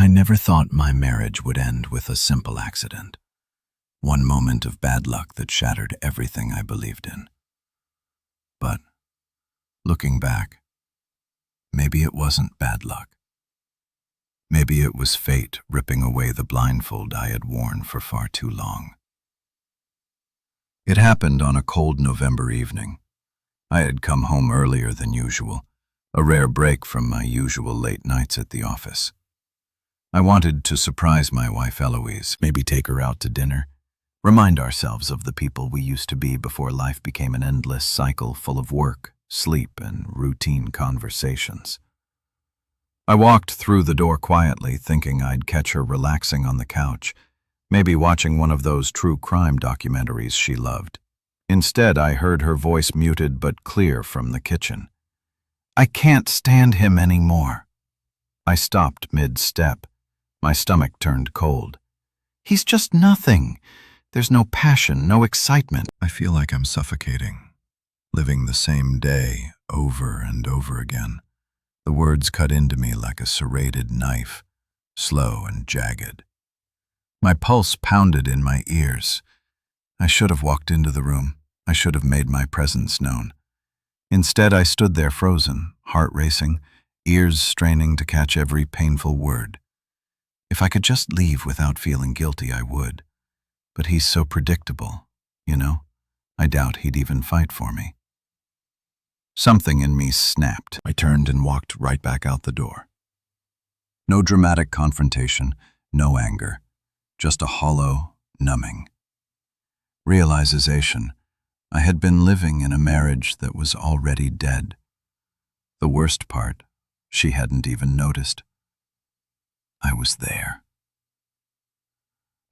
I never thought my marriage would end with a simple accident. One moment of bad luck that shattered everything I believed in. But, looking back, maybe it wasn't bad luck. Maybe it was fate ripping away the blindfold I had worn for far too long. It happened on a cold November evening. I had come home earlier than usual, a rare break from my usual late nights at the office. I wanted to surprise my wife Eloise, maybe take her out to dinner, remind ourselves of the people we used to be before life became an endless cycle full of work, sleep, and routine conversations. I walked through the door quietly, thinking I'd catch her relaxing on the couch, maybe watching one of those true crime documentaries she loved. Instead, I heard her voice muted but clear from the kitchen. "I can't stand him anymore." I stopped mid-step. My stomach turned cold. "He's just nothing. There's no passion, no excitement." I feel like I'm suffocating, living the same day over and over again. The words cut into me like a serrated knife, slow and jagged. My pulse pounded in my ears. I should have walked into the room. I should have made my presence known. Instead, I stood there frozen, heart racing, ears straining to catch every painful word. If I could just leave without feeling guilty, I would. But he's so predictable, you know? I doubt he'd even fight for me. Something in me snapped. I turned and walked right back out the door. No dramatic confrontation, no anger, just a hollow, numbing realization. I had been living in a marriage that was already dead. The worst part, she hadn't even noticed. I was there.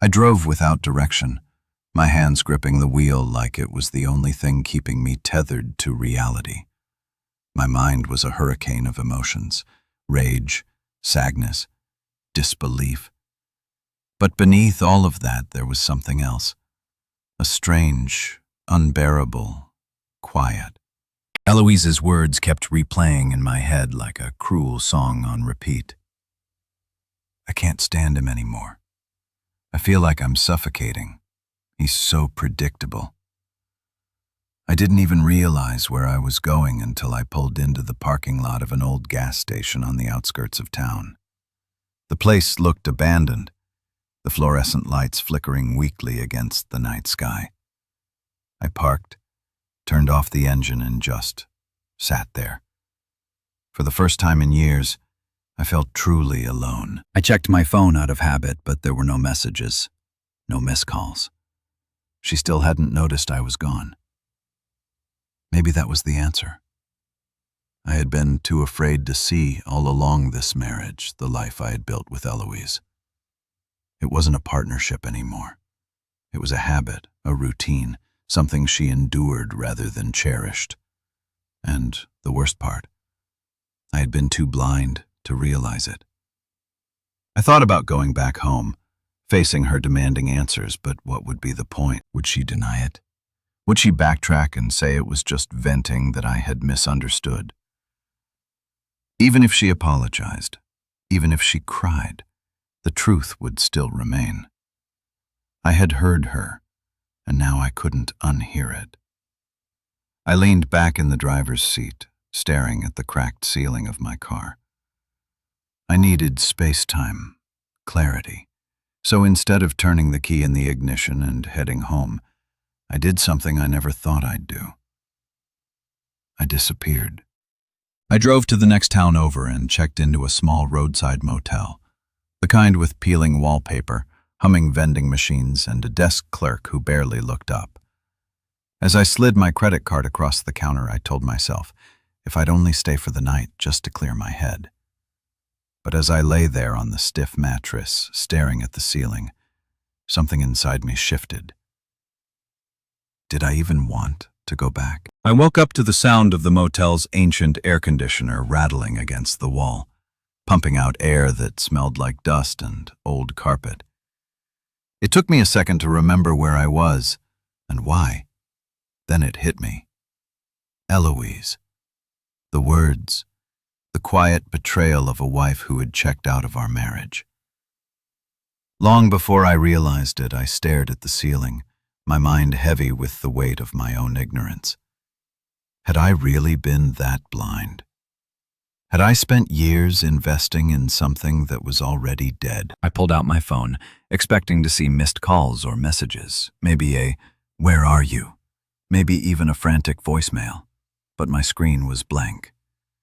I drove without direction, my hands gripping the wheel like it was the only thing keeping me tethered to reality. My mind was a hurricane of emotions, rage, sadness, disbelief. But beneath all of that, there was something else, a strange, unbearable quiet. Eloise's words kept replaying in my head like a cruel song on repeat. I can't stand him anymore. I feel like I'm suffocating. He's so predictable. I didn't even realize where I was going until I pulled into the parking lot of an old gas station on the outskirts of town. The place looked abandoned, the fluorescent lights flickering weakly against the night sky. I parked, turned off the engine, and just sat there. For the first time in years, I felt truly alone. I checked my phone out of habit, but there were no messages, no missed calls. She still hadn't noticed I was gone. Maybe that was the answer. I had been too afraid to see all along this marriage the life I had built with Eloise. It wasn't a partnership anymore. It was a habit, a routine, something she endured rather than cherished. And the worst part, I had been too blind to realize it. I thought about going back home, facing her demanding answers, but what would be the point? Would she deny it? Would she backtrack and say it was just venting, that I had misunderstood? Even if she apologized, even if she cried, the truth would still remain. I had heard her, and now I couldn't unhear it. I leaned back in the driver's seat, staring at the cracked ceiling of my car. I needed space-time, clarity, so instead of turning the key in the ignition and heading home, I did something I never thought I'd do. I disappeared. I drove to the next town over and checked into a small roadside motel, the kind with peeling wallpaper, humming vending machines, and a desk clerk who barely looked up. As I slid my credit card across the counter, I told myself, if I'd only stay for the night just to clear my head. But as I lay there on the stiff mattress, staring at the ceiling, something inside me shifted. Did I even want to go back? I woke up to the sound of the motel's ancient air conditioner rattling against the wall, pumping out air that smelled like dust and old carpet. It took me a second to remember where I was and why. Then it hit me. Eloise. The words, the quiet betrayal of a wife who had checked out of our marriage. Long before I realized it, I stared at the ceiling, my mind heavy with the weight of my own ignorance. Had I really been that blind? Had I spent years investing in something that was already dead? I pulled out my phone, expecting to see missed calls or messages, maybe a "Where are you?" maybe even a frantic voicemail. But my screen was blank.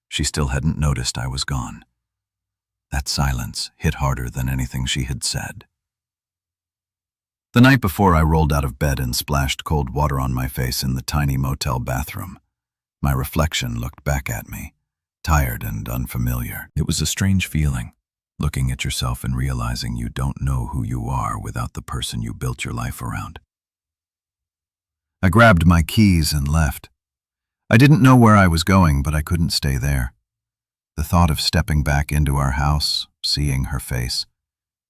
She still hadn't noticed I was gone. That silence hit harder than anything she had said. The night before, I rolled out of bed and splashed cold water on my face in the tiny motel bathroom. My reflection looked back at me, tired and unfamiliar. It was a strange feeling, looking at yourself and realizing you don't know who you are without the person you built your life around. I grabbed my keys and left. I didn't know where I was going, but I couldn't stay there. The thought of stepping back into our house, seeing her face,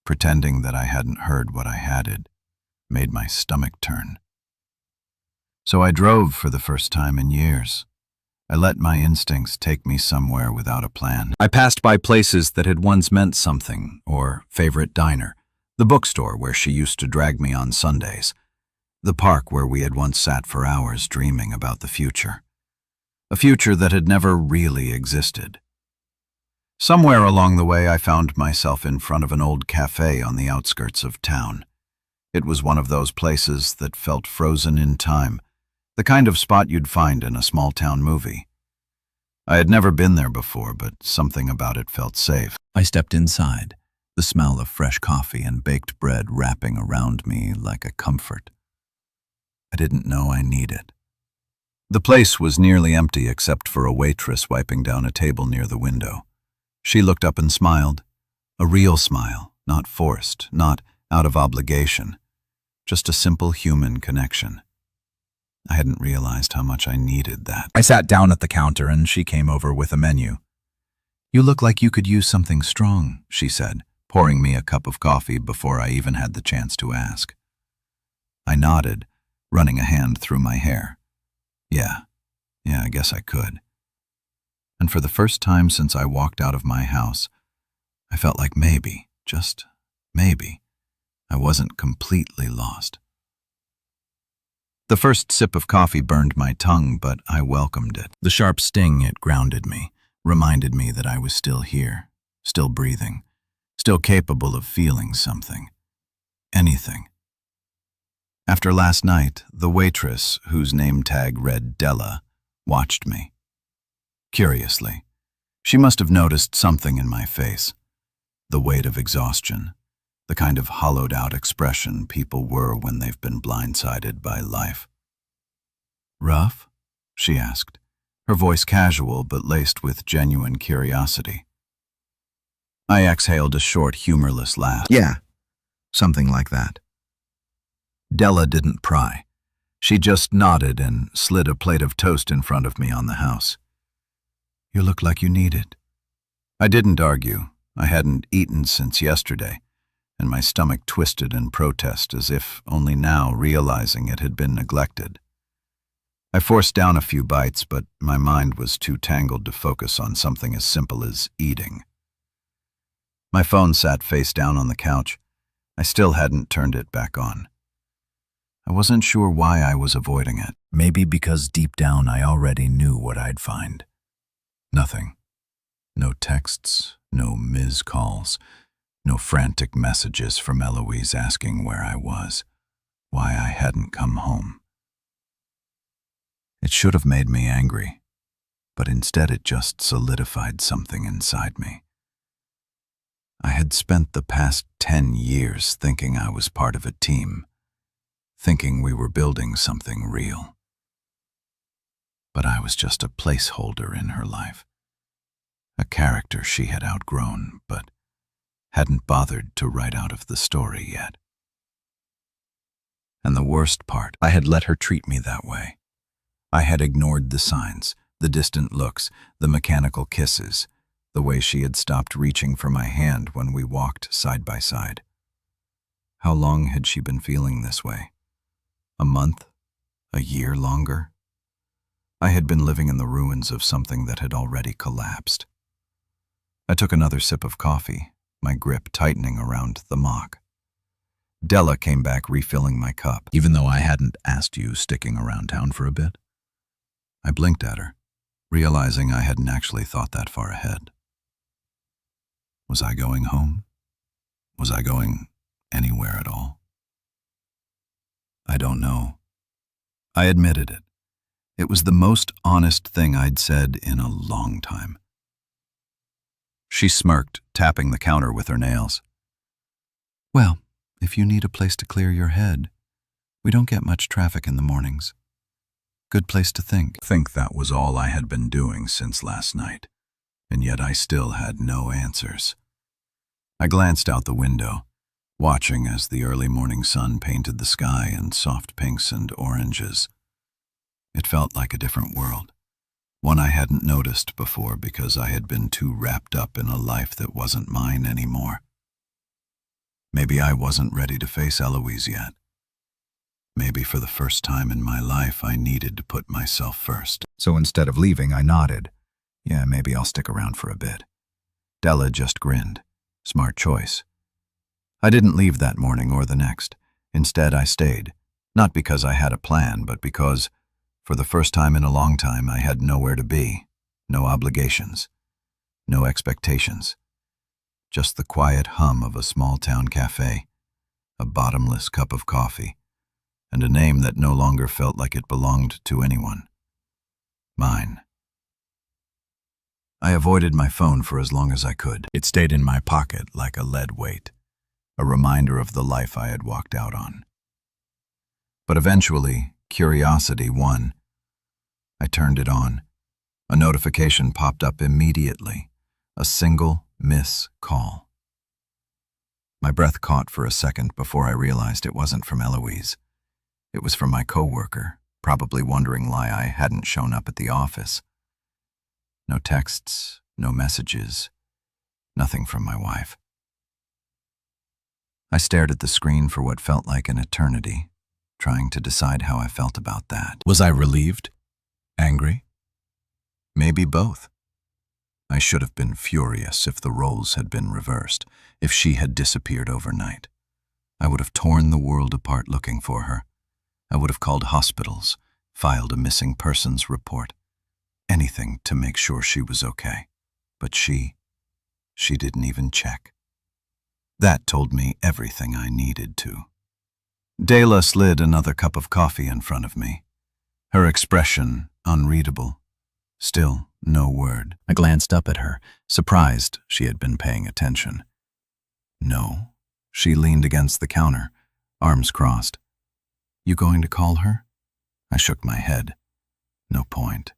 pretending that I hadn't heard what I had, made my stomach turn. So I drove for the first time in years. I let my instincts take me somewhere without a plan. I passed by places that had once meant something, or favorite diner, the bookstore where she used to drag me on Sundays, the park where we had once sat for hours dreaming about the future. A future that had never really existed. Somewhere along the way, I found myself in front of an old cafe on the outskirts of town. It was one of those places that felt frozen in time, the kind of spot you'd find in a small-town movie. I had never been there before, but something about it felt safe. I stepped inside, the smell of fresh coffee and baked bread wrapping around me like a comfort. I didn't know I needed it. The place was nearly empty except for a waitress wiping down a table near the window. She looked up and smiled, a real smile, not forced, not out of obligation, just a simple human connection. I hadn't realized how much I needed that. I sat down at the counter and she came over with a menu. "You look like you could use something strong," she said, pouring me a cup of coffee before I even had the chance to ask. I nodded, running a hand through my hair. Yeah, I guess I could. And for the first time since I walked out of my house, I felt like maybe, just maybe, I wasn't completely lost. The first sip of coffee burned my tongue, but I welcomed it. The sharp sting it grounded me, reminded me that I was still here, still breathing, still capable of feeling something. Anything. After last night, the waitress, whose name tag read Della, watched me. Curiously, she must have noticed something in my face. The weight of exhaustion, the kind of hollowed-out expression people were when they've been blindsided by life. "Rough?" she asked, her voice casual but laced with genuine curiosity. I exhaled a short, humorless laugh. "Yeah, something like that." Della didn't pry. She just nodded and slid a plate of toast in front of me on the house. "You look like you need it." I didn't argue. I hadn't eaten since yesterday, and my stomach twisted in protest as if only now realizing it had been neglected. I forced down a few bites, but my mind was too tangled to focus on something as simple as eating. My phone sat face down on the couch. I still hadn't turned it back on. I wasn't sure why I was avoiding it. Maybe because deep down I already knew what I'd find. Nothing. No texts, no Ms. calls, no frantic messages from Eloise asking where I was, why I hadn't come home. It should have made me angry, but instead it just solidified something inside me. I had spent the past 10 years thinking I was part of a team, thinking we were building something real. But I was just a placeholder in her life, a character she had outgrown, but hadn't bothered to write out of the story yet. And the worst part, I had let her treat me that way. I had ignored the signs, the distant looks, the mechanical kisses, the way she had stopped reaching for my hand when we walked side by side. How long had she been feeling this way? A month? A year longer? I had been living in the ruins of something that had already collapsed. I took another sip of coffee, my grip tightening around the mock. Della came back refilling my cup, even though I hadn't asked you sticking around town for a bit. I blinked at her, realizing I hadn't actually thought that far ahead. Was I going home? Was I going anywhere at all? I don't know. I admitted it. It was the most honest thing I'd said in a long time. She smirked, tapping the counter with her nails. Well, if you need a place to clear your head, we don't get much traffic in the mornings. Good place to think. Think that was all I had been doing since last night, and yet I still had no answers. I glanced out the window, watching as the early morning sun painted the sky in soft pinks and oranges. It felt like a different world, one I hadn't noticed before because I had been too wrapped up in a life that wasn't mine anymore. Maybe I wasn't ready to face Eloise yet. Maybe for the first time in my life I needed to put myself first. So instead of leaving, I nodded. Yeah, maybe I'll stick around for a bit. Della just grinned. Smart choice. I didn't leave that morning or the next. Instead, I stayed. Not because I had a plan, but because, for the first time in a long time, I had nowhere to be. No obligations. No expectations. Just the quiet hum of a small-town cafe, a bottomless cup of coffee, and a name that no longer felt like it belonged to anyone. Mine. I avoided my phone for as long as I could. It stayed in my pocket like a lead weight, a reminder of the life I had walked out on. But eventually, curiosity won. I turned it on. A notification popped up immediately. A single miss call. My breath caught for a second before I realized it wasn't from Eloise. It was from my coworker, probably wondering why I hadn't shown up at the office. No texts, no messages, nothing from my wife. I stared at the screen for what felt like an eternity, trying to decide how I felt about that. Was I relieved? Angry? Maybe both. I should have been furious if the roles had been reversed, if she had disappeared overnight. I would have torn the world apart looking for her. I would have called hospitals, filed a missing persons report. Anything to make sure she was okay. But she didn't even check. That told me everything I needed to. Dela slid another cup of coffee in front of me, her expression unreadable. Still, no word. I glanced up at her, surprised she had been paying attention. No. She leaned against the counter, arms crossed. You going to call her? I shook my head. No point.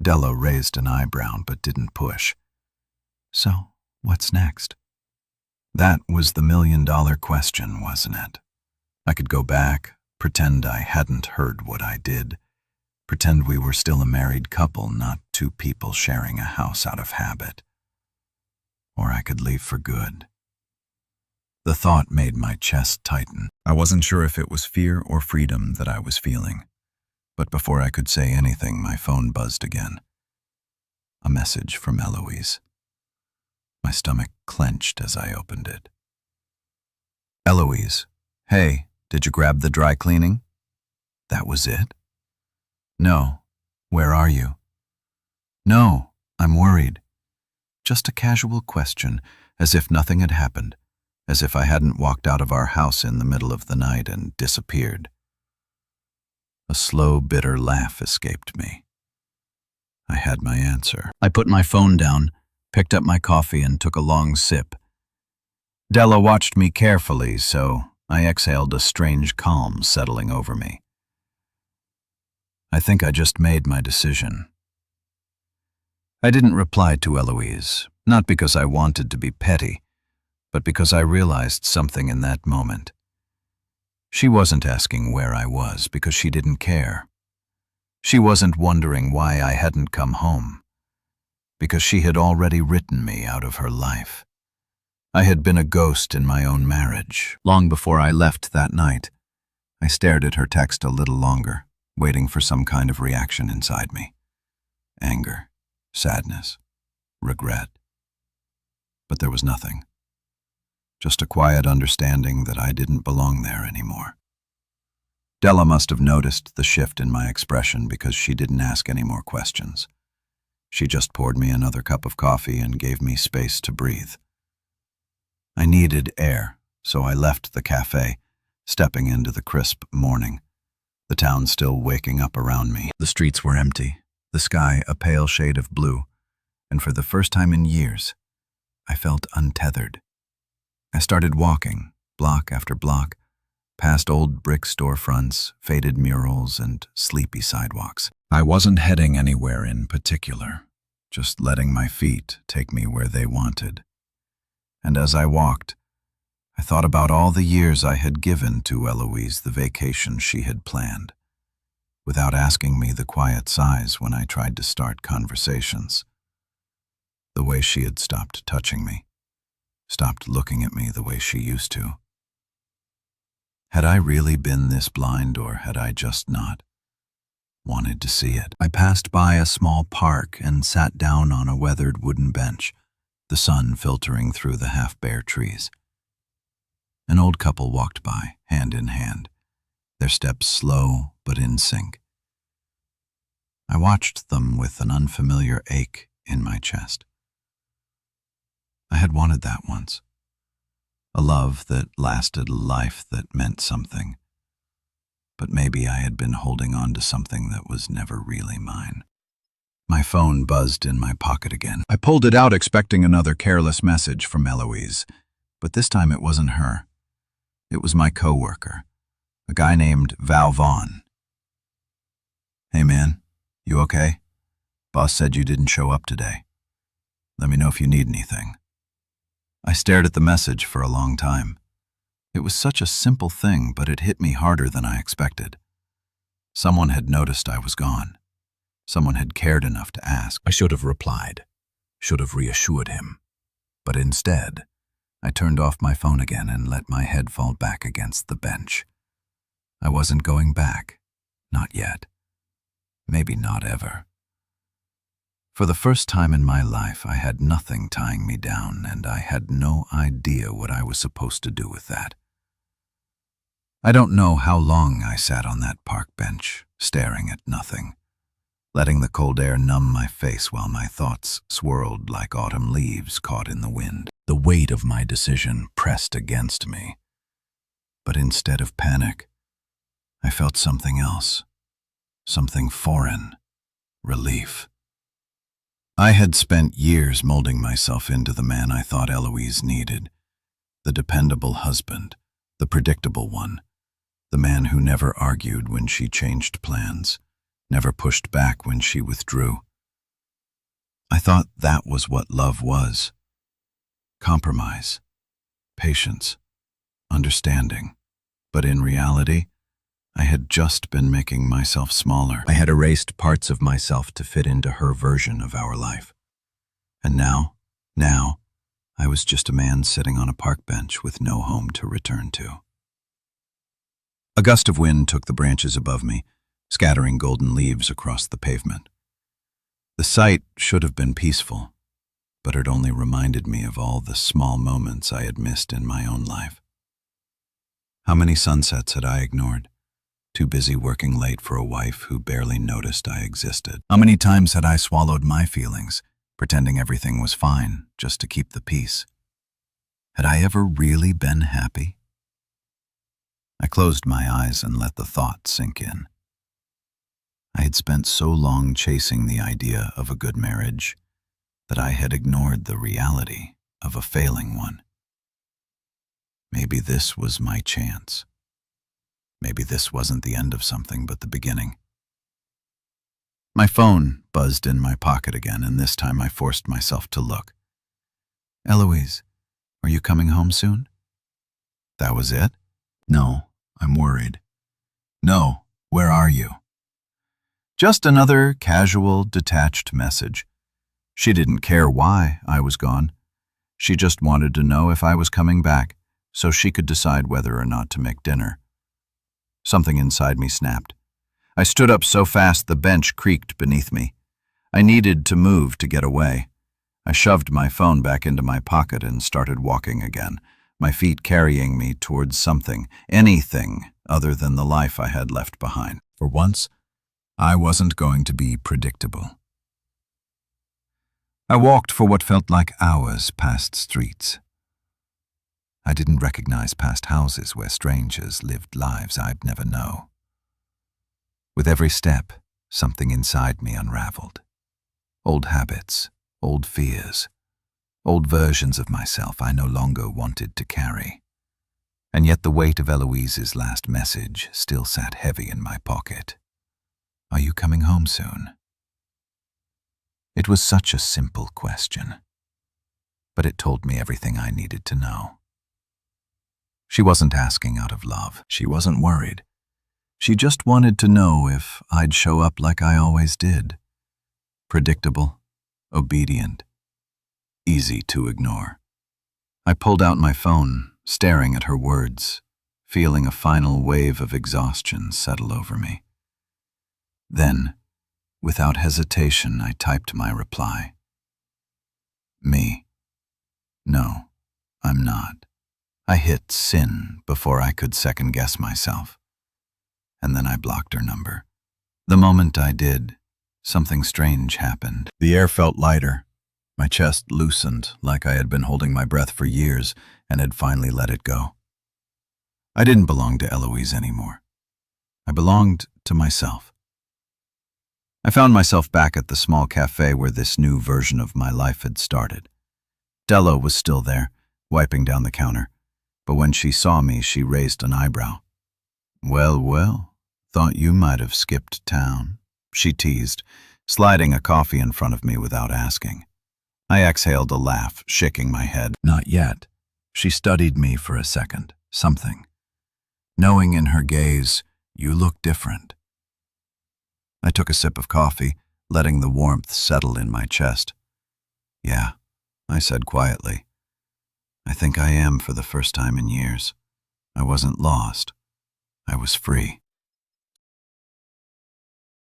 Della raised an eyebrow but didn't push. So, what's next? That was the million-dollar question, wasn't it? I could go back, pretend I hadn't heard what I did, pretend we were still a married couple, not two people sharing a house out of habit. Or I could leave for good. The thought made my chest tighten. I wasn't sure if it was fear or freedom that I was feeling. But before I could say anything, my phone buzzed again. A message from Eloise. My stomach clenched as I opened it. Eloise, hey, did you grab the dry cleaning? That was it? No. Where are you? No, I'm worried. Just a casual question, as if nothing had happened, as if I hadn't walked out of our house in the middle of the night and disappeared. A slow, bitter laugh escaped me. I had my answer. I put my phone down, picked up my coffee, and took a long sip. Della watched me carefully, so I exhaled a strange calm settling over me. I think I just made my decision. I didn't reply to Eloise, not because I wanted to be petty, but because I realized something in that moment. She wasn't asking where I was because she didn't care. She wasn't wondering why I hadn't come home, because she had already written me out of her life. I had been a ghost in my own marriage, long before I left that night. I stared at her text a little longer, waiting for some kind of reaction inside me. Anger, sadness, regret. But there was nothing. just a quiet understanding that I didn't belong there anymore. Della must have noticed the shift in my expression because she didn't ask any more questions. She just poured me another cup of coffee and gave me space to breathe. I needed air, so I left the cafe, stepping into the crisp morning, the town still waking up around me. The streets were empty, the sky a pale shade of blue, and for the first time in years, I felt untethered. I started walking, block after block, past old brick storefronts, faded murals, and sleepy sidewalks. I wasn't heading anywhere in particular, just letting my feet take me where they wanted. And as I walked, I thought about all the years I had given to Eloise the vacation she had planned, without asking me the quiet sighs when I tried to start conversations. The way she had stopped touching me, stopped looking at me the way she used to. Had I really been this blind, or had I just not wanted to see it? I passed by a small park and sat down on a weathered wooden bench, the sun filtering through the half-bare trees. An old couple walked by, hand in hand, their steps slow but in sync. I watched them with an unfamiliar ache in my chest. I had wanted that once. A love that lasted, a life that meant something. But maybe I had been holding on to something that was never really mine. My phone buzzed in my pocket again. I pulled it out expecting another careless message from Eloise, but this time it wasn't her. It was my coworker, a guy named Val Vaughn. "Hey man, you okay? Boss said you didn't show up today. Let me know if you need anything." I stared at the message for a long time. It was such a simple thing, but it hit me harder than I expected. Someone had noticed I was gone. Someone had cared enough to ask. I should have replied, should have reassured him. But instead, I turned off my phone again and let my head fall back against the bench. I wasn't going back. Not yet. Maybe not ever. For the first time in my life, I had nothing tying me down, and I had no idea what I was supposed to do with that. I don't know how long I sat on that park bench, staring at nothing, letting the cold air numb my face while my thoughts swirled like autumn leaves caught in the wind. The weight of my decision pressed against me. But instead of panic, I felt something else, something foreign, relief. I had spent years molding myself into the man I thought Eloise needed, the dependable husband, the predictable one, the man who never argued when she changed plans, never pushed back when she withdrew. I thought that was what love was. Compromise, patience, understanding. But in reality, I had just been making myself smaller. I had erased parts of myself to fit into her version of our life. And now, I was just a man sitting on a park bench with no home to return to. A gust of wind took the branches above me, scattering golden leaves across the pavement. The sight should have been peaceful, but it only reminded me of all the small moments I had missed in my own life. How many sunsets had I ignored? Too busy working late for a wife who barely noticed I existed. How many times had I swallowed my feelings, pretending everything was fine, just to keep the peace? Had I ever really been happy? I closed my eyes and let the thought sink in. I had spent so long chasing the idea of a good marriage that I had ignored the reality of a failing one. Maybe this was my chance. Maybe this wasn't the end of something, but the beginning. My phone buzzed in my pocket again, and this time I forced myself to look. "Eloise, are you coming home soon?" That was it? "No, I'm worried." "No, where are you?" Just another casual, detached message. She didn't care why I was gone. She just wanted to know if I was coming back, so she could decide whether or not to make dinner. Something inside me snapped. I stood up so fast the bench creaked beneath me. I needed to move to get away. I shoved my phone back into my pocket and started walking again, my feet carrying me towards something, anything other than the life I had left behind. For once, I wasn't going to be predictable. I walked for what felt like hours past streets. I didn't recognize past houses where strangers lived lives I'd never know. With every step, something inside me unraveled. Old habits, old fears, old versions of myself I no longer wanted to carry. And yet the weight of Eloise's last message still sat heavy in my pocket. "Are you coming home soon?" It was such a simple question, but it told me everything I needed to know. She wasn't asking out of love. She wasn't worried. She just wanted to know if I'd show up like I always did. Predictable, obedient, easy to ignore. I pulled out my phone, staring at her words, feeling a final wave of exhaustion settle over me. Then, without hesitation, I typed my reply. Me. No, I'm not. I hit sin before I could second-guess myself. And then I blocked her number. The moment I did, something strange happened. The air felt lighter. My chest loosened like I had been holding my breath for years and had finally let it go. I didn't belong to Eloise anymore. I belonged to myself. I found myself back at the small cafe where this new version of my life had started. Della was still there, wiping down the counter, but when she saw me, she raised an eyebrow. Well, thought you might have skipped town," she teased, sliding a coffee in front of me without asking. I exhaled a laugh, shaking my head. "Not yet." She studied me for a second, something. Knowing in her gaze, "You look different." I took a sip of coffee, letting the warmth settle in my chest. "Yeah," I said quietly. "I think I am for the first time in years. I wasn't lost. I was free."